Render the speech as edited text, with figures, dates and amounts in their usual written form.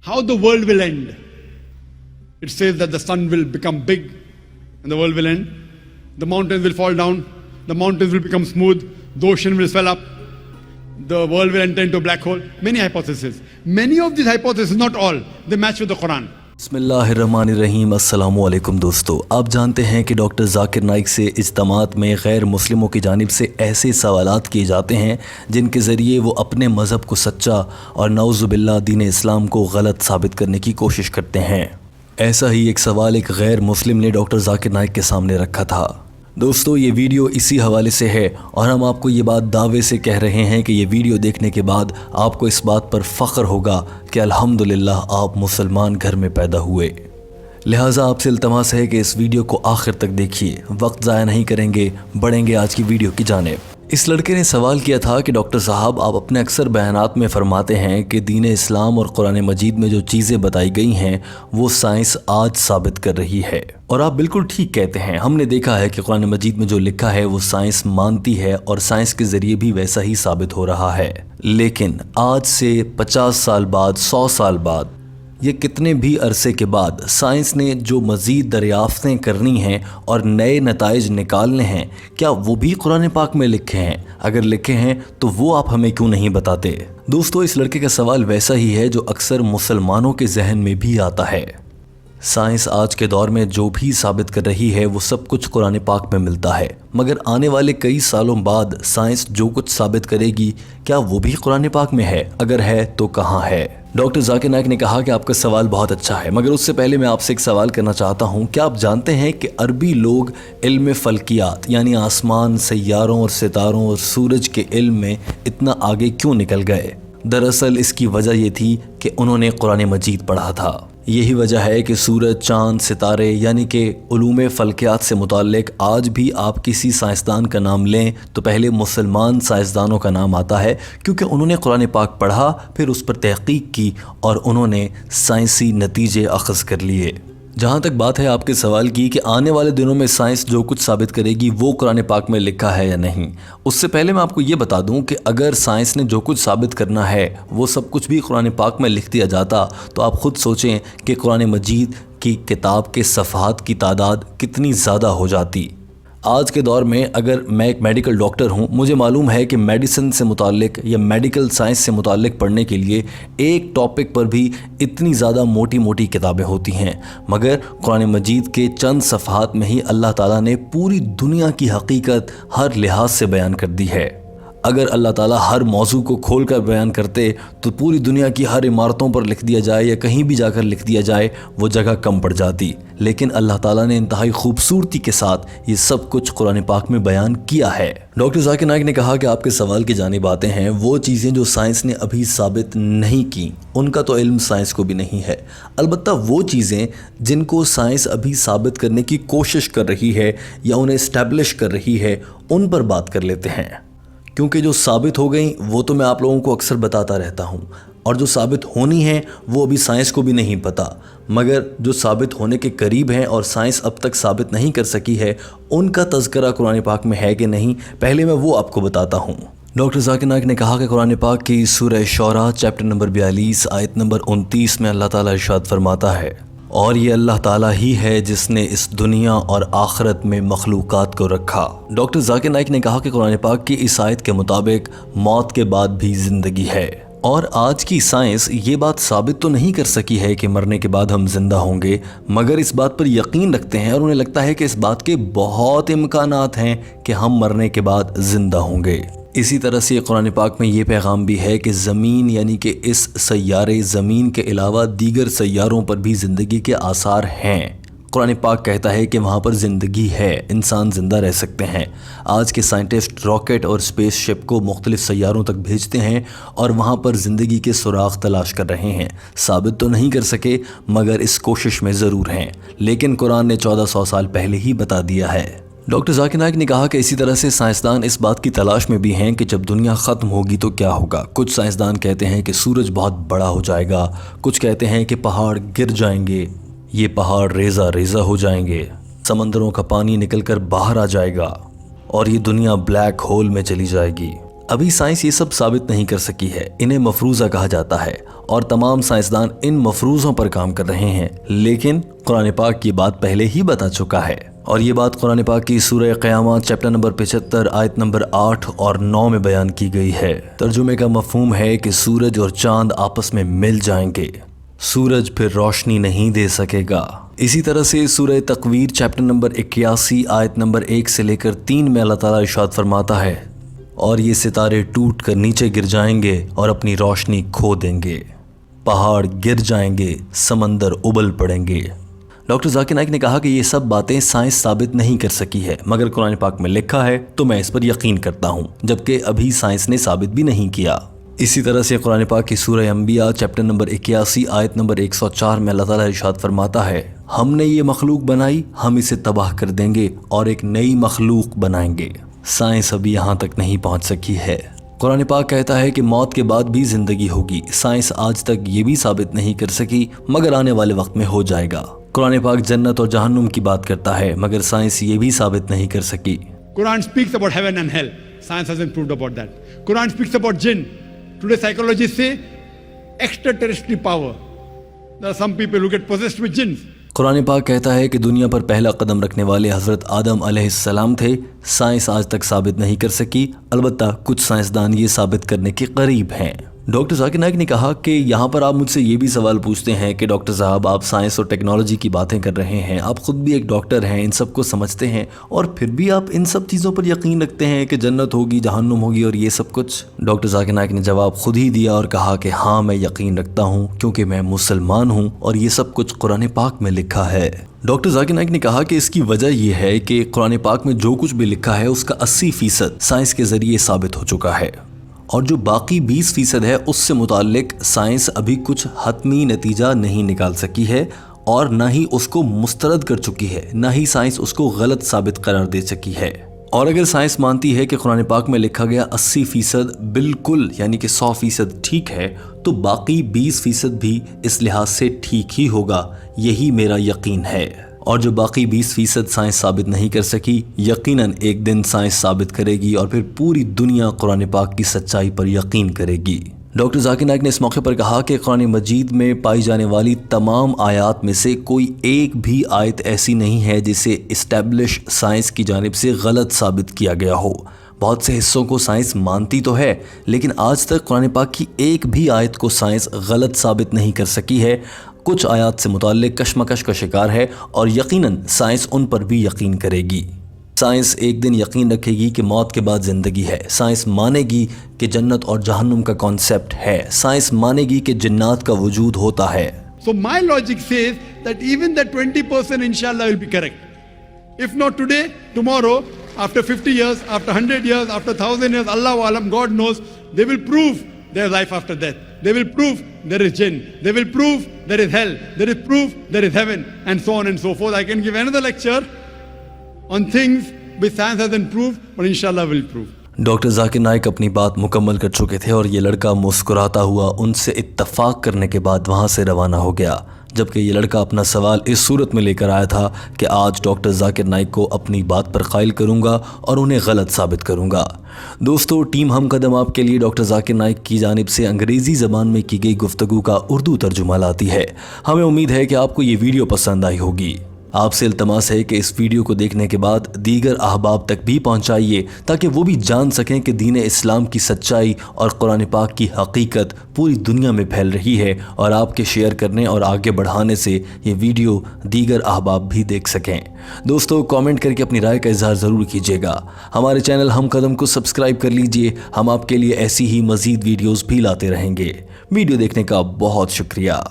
how the world will end. It says that the sun will become big and the world will end. The mountains will fall down. The mountains will become smooth. The ocean will swell up. The world will enter into a black hole. Many hypotheses. Many of these hypotheses, not all, they match with the Quran. बिस्मिल्लाहिर्रहमानिर्रहीम। अस्सलामु अलैकुम दोस्तों, आप जानते हैं कि doctor Zakir Naik से इज्तिमात में गैर मुस्लिमों की जानिब से ऐसे सवालात किए जाते हैं जिनके ज़रिए वो अपने मज़हब को सच्चा और नऊज़ुबिल्लाह दीन इस्लाम को गलत साबित करने की कोशिश करते हैं। ऐसा ही एक सवाल एक गैर मुस्लिम ने डॉक्टर जाकिर नाइक के सामने रखा था। दोस्तों, ये वीडियो इसी हवाले से है और हम आपको ये बात दावे से कह रहे हैं कि ये वीडियो देखने के बाद आपको इस बात पर फ़ख्र होगा कि अल्हम्दुलिल्लाह आप मुसलमान घर में पैदा हुए। लिहाजा आपसे इल्तमास है कि इस वीडियो को आखिर तक देखिए, वक्त ज़ाया नहीं करेंगे, बढ़ेंगे आज की वीडियो की जानिब। इस लड़के ने सवाल किया था कि डॉक्टर साहब, आप अपने अक्सर बयानात में फरमाते हैं कि दीन इस्लाम और कुरान मजीद में जो चीज़ें बताई गई हैं वो साइंस आज साबित कर रही है, और आप बिल्कुल ठीक कहते हैं। हमने देखा है कि कुरान मजीद में जो लिखा है वो साइंस मानती है और साइंस के ज़रिए भी वैसा ही साबित हो रहा है। लेकिन आज से 50 साल बाद, 100 साल बाद, ये कितने भी अरसे के बाद साइंस ने जो मज़ीद दरियाफ्तें करनी हैं और नए नताइज निकालने हैं, क्या वो भी कुरान पाक में लिखे हैं? अगर लिखे हैं तो वो आप हमें क्यों नहीं बताते? दोस्तों, इस लड़के का सवाल वैसा ही है जो अक्सर मुसलमानों के जहन में भी आता है। साइंस आज के दौर में जो भी साबित कर रही है वो सब कुछ कुरान पाक में मिलता है, मगर आने वाले कई सालों बाद साइंस जो कुछ साबित करेगी क्या वो भी कुरान पाक में है? अगर है तो कहाँ है? डॉक्टर जाकिर नाइक ने कहा कि आपका सवाल बहुत अच्छा है, मगर उससे पहले मैं आपसे एक सवाल करना चाहता हूँ। क्या आप जानते हैं कि अरबी लोग इल्म फल्कियात यानी आसमान, सैयारों और सितारों और सूरज के इल्म में इतना आगे क्यों निकल गए? दरअसल इसकी वजह ये थी कि उन्होंने कुरान मजीद पढ़ा था। यही वजह है कि सूरज, चाँद, सितारे यानी कि उलूम फ़ल्कियात से मुताल्लिक़ आज भी आप किसी साइंसदान का नाम लें तो पहले मुसलमान साइंसदानों का नाम आता है, क्योंकि उन्होंने कुरान पाक पढ़ा, फिर उस पर तहक़ीक़ की और उन्होंने साइंसी नतीजे अख़ज़ कर लिए। जहाँ तक बात है आपके सवाल की कि आने वाले दिनों में साइंस जो कुछ साबित करेगी वो कुरान पाक में लिखा है या नहीं, उससे पहले मैं आपको ये बता दूं कि अगर साइंस ने जो कुछ साबित करना है वो सब कुछ भी कुरान पाक में लिख दिया जाता तो आप ख़ुद सोचें कि कुरान मजीद की किताब के सफ़हात की तादाद कितनी ज़्यादा हो जाती। आज के दौर में अगर मैं एक मेडिकल डॉक्टर हूँ, मुझे मालूम है कि मेडिसिन से मुताल्लिक़ या मेडिकल साइंस से मुताल्लिक़ पढ़ने के लिए एक टॉपिक पर भी इतनी ज़्यादा मोटी मोटी किताबें होती हैं, मगर कुरान मजीद के चंद सफ़हात में ही अल्लाह ताला ने पूरी दुनिया की हकीकत हर लिहाज से बयान कर दी है। अगर अल्लाह ताला हर मौजू को खोल कर बयान करते तो पूरी दुनिया की हर इमारतों पर लिख दिया जाए या कहीं भी जाकर लिख दिया जाए वो जगह कम पड़ जाती, लेकिन अल्लाह ताला ने इंतहाई खूबसूरती के साथ ये सब कुछ कुरान पाक में बयान किया है। डॉक्टर जाकिर नाइक ने कहा कि आपके सवाल की जानिब आते हैं, वो चीज़ें जो साइंस ने अभी साबित नहीं की उनका तो इल्म साइंस को भी नहीं है। अलबत्ता वो चीज़ें जिनको साइंस अभी साबित करने की कोशिश कर रही है या उन्हें इस्टेब्लिश कर रही है उन पर बात कर लेते हैं, क्योंकि जो साबित हो गई वो तो मैं आप लोगों को अक्सर बताता रहता हूँ, और जो साबित होनी है वो अभी साइंस को भी नहीं पता, मगर जो साबित होने के करीब हैं और साइंस अब तक साबित नहीं कर सकी है उनका तज़किरा कुरान पाक में है कि नहीं, पहले मैं वो आपको बताता हूँ। डॉक्टर जाकिर नाइक ने कहा कि कुरान पाक की सूरह शौरा चैप्टर नंबर 42 आयत नंबर 29 में अल्लाह ताला इरशाद फरमाता है, और ये अल्लाह ताला ही है जिसने इस दुनिया और आखिरत में मखलूक़ात को रखा। डॉक्टर जाकिर नाइक ने कहा कि कुरान पाक की इस आयत के मुताबिक मौत के बाद भी ज़िंदगी है, और आज की साइंस ये बात साबित तो नहीं कर सकी है कि मरने के बाद हम जिंदा होंगे, मगर इस बात पर यकीन रखते हैं और उन्हें लगता है कि इस बात के बहुत इम्कानात हैं कि हम मरने के बाद ज़िंदा होंगे। इसी तरह से कुरान पाक में ये पैगाम भी है कि ज़मीन यानी कि इस सैयारे ज़मीन के अलावा दीगर सैयारों पर भी ज़िंदगी के आसार हैं। कुरान पाक कहता है कि वहाँ पर ज़िंदगी है, इंसान ज़िंदा रह सकते हैं। आज के साइंटिस्ट रॉकेट और स्पेसशिप को मुख्तलिफ सैयारों तक भेजते हैं और वहाँ पर ज़िंदगी के सुराग तलाश कर रहे हैं। साबित तो नहीं कर सके मगर इस कोशिश में ज़रूर हैं, लेकिन कुरान ने 1400 साल पहले ही बता दिया है। डॉक्टर जाकिर नाइक ने कहा कि इसी तरह से साइंसदान इस बात की तलाश में भी हैं कि जब दुनिया ख़त्म होगी तो क्या होगा। कुछ साइंसदान कहते हैं कि सूरज बहुत बड़ा हो जाएगा, कुछ कहते हैं कि पहाड़ गिर जाएंगे, ये पहाड़ रेज़ा रेज़ा हो जाएंगे, समंदरों का पानी निकलकर बाहर आ जाएगा और ये दुनिया ब्लैक होल में चली जाएगी। अभी साइंस ये सब साबित नहीं कर सकी है, इन्हें मफरूज़ा कहा जाता है और तमाम साइंसदान इन मफरूज़ों पर काम कर रहे हैं, लेकिन कुरान पाक की बात पहले ही बता चुका है। और ये बात कुरान पाक की सूरह क़यामत चैप्टर नंबर 75 आयत नंबर 8 और 9 में बयान की गई है। तर्जुमे का मफहूम है कि सूरज और चांद आपस में मिल जाएंगे, सूरज फिर रोशनी नहीं दे सकेगा। इसी तरह से सूरह तकवीर चैप्टर नंबर 81 आयत नंबर 1 से लेकर 3 में अल्लाह ताला इरशाद फरमाता है, और ये सितारे टूट कर नीचे गिर जाएंगे और अपनी रोशनी खो देंगे, पहाड़ गिर जाएंगे, समंदर उबल पड़ेंगे। डॉक्टर जाकिर नाइक ने कहा कि ये सब बातें साइंस साबित नहीं कर सकी है, मगर कुरान पाक में लिखा है तो मैं इस पर यकीन करता हूँ, जबकि अभी साइंस ने साबित भी नहीं किया। इसी तरह से कुरान पाक की सूरह अंबिया चैप्टर नंबर 81 आयत नंबर 104 में अल्लाह ताला इरशाद फरमाता है, हमने ये मखलूक बनाई, हम इसे तबाह कर देंगे और एक नई मखलूक बनाएंगे। साइंस अभी यहाँ तक नहीं पहुँच सकी है। कुरान पाक कहता है कि मौत के बाद भी जिंदगी होगी। साइंस आज तक ये भी साबित नहीं कर सकी, मगर आने वाले वक्त में हो जाएगा। कुरान पाक जन्नत और जहन्नुम की बात करता है, मगर साइंस ये भी साबित नहीं कर सकी। Quran speaks about heaven and hell. Science hasn't proved about that. Quran speaks about jinn. Today psychologists say extraterrestrial power. There are some people who get possessed with jinns. Quran पाक कहता है कि दुनिया पर पहला कदम रखने वाले हज़रत आदम अलैहिस्सलाम थे। साइंस आज तक साबित नहीं कर सकी, अलबत्ता कुछ साइंसदान ये साबित करने के करीब हैं। डॉक्टर जाकिर नाइक ने कहा कि यहाँ पर आप मुझसे ये भी सवाल पूछते हैं कि डॉक्टर साहब, आप साइंस और टेक्नोलॉजी की बातें कर रहे हैं, आप खुद भी एक डॉक्टर हैं, इन सब को समझते हैं, और फिर भी आप इन सब चीज़ों पर यकीन रखते हैं कि जन्नत होगी, जहन्नुम होगी और ये सब कुछ। डॉक्टर जाकिर नाइक ने जवाब खुद ही दिया और कहा कि हाँ, मैं यकीन रखता हूँ क्योंकि मैं मुसलमान हूँ और ये सब कुछ कुरान पाक में लिखा है। डॉक्टर जाकिर नाइक ने कहा कि इसकी वजह यह है कि कुरान पाक में जो कुछ भी लिखा है उसका 80% साइंस के ज़रिए साबित हो चुका है, और जो बाकी 20% है उससे मुताल्लिक साइंस अभी कुछ हतमी नतीजा नहीं निकाल सकी है और ना ही उसको मुस्तरद कर चुकी है, ना ही साइंस उसको गलत साबित करार दे सकी है। और अगर साइंस मानती है कि कुरान पाक में लिखा गया 80% बिल्कुल यानी कि 100% ठीक है, तो बाकी 20% भी इस लिहाज से ठीक ही होगा, यही मेरा यकीन है। और जो बाकी 20% साइंस साबित नहीं कर सकी, यकीनन एक दिन साइंस साबित करेगी और फिर पूरी दुनिया कुरान पाक की सच्चाई पर यकीन करेगी। डॉक्टर जाकिर नाइक ने इस मौके पर कहा कि कुरान मजीद में पाई जाने वाली तमाम आयात में से कोई एक भी आयत ऐसी नहीं है जिसे इस्टेब्लिश साइंस की जानिब से गलत साबित किया गया हो। बहुत से हिस्सों को साइंस मानती तो है, लेकिन आज तक कुरान पाक की एक भी आयत को साइंस गलत साबित नहीं कर सकी है। कुछ आयात से मुताल्लिक कशमकश का शिकार है और यकीनन साइंस उन पर भी यकीन करेगी। साइंस एक दिन यकीन रखेगी कि मौत के बाद ज़िंदगी है। साइंस मानेगी कि जन्नत और जहन्नुम का कॉन्सेप्ट है। साइंस मानेगी कि जिन्नात का वजूद होता है। So my logic says that even that 20% inshallah will be correct. If not today, tomorrow, after 50 years, after 100 years, after 1000 years, Allahu Alam, God knows, they will prove there is life after death. They will prove there is jinn. They will prove there is hell. There is proof there is heaven, and so on and so forth. I can give another lecture on things which science hasn't proved, but inshallah will prove. Doctor Zakir Naik अपनी बात मुकम्मल कर चुके थे और ये लड़का मुस्कुराता हुआ उनसे इत्तफाक करने के बाद वहाँ से रवाना हो गया, जबकि ये लड़का अपना सवाल इस सूरत में लेकर आया था कि आज डॉक्टर जाकिर नाइक को अपनी बात पर कायल करूँगा और उन्हें गलत साबित करूँगा। दोस्तों, टीम हम कदम आपके लिए डॉक्टर जाकिर नाइक की जानिब से अंग्रेज़ी ज़बान में की गई गुफ्तगू का उर्दू तर्जुमा लाती है। हमें उम्मीद है कि आपको ये वीडियो पसंद आई होगी। आपसे इल्तमास है कि इस वीडियो को देखने के बाद दीगर अहबाब तक भी पहुंचाइए, ताकि वो भी जान सकें कि दीन इस्लाम की सच्चाई और कुरान पाक की हकीकत पूरी दुनिया में फैल रही है, और आपके शेयर करने और आगे बढ़ाने से ये वीडियो दीगर अहबाब भी देख सकें। दोस्तों, कमेंट करके अपनी राय का इजहार ज़रूर कीजिएगा। हमारे चैनल हम कदम को सब्सक्राइब कर लीजिए। हम आपके लिए ऐसी ही मज़ीद वीडियोज़ भी लाते रहेंगे। वीडियो देखने का बहुत शुक्रिया।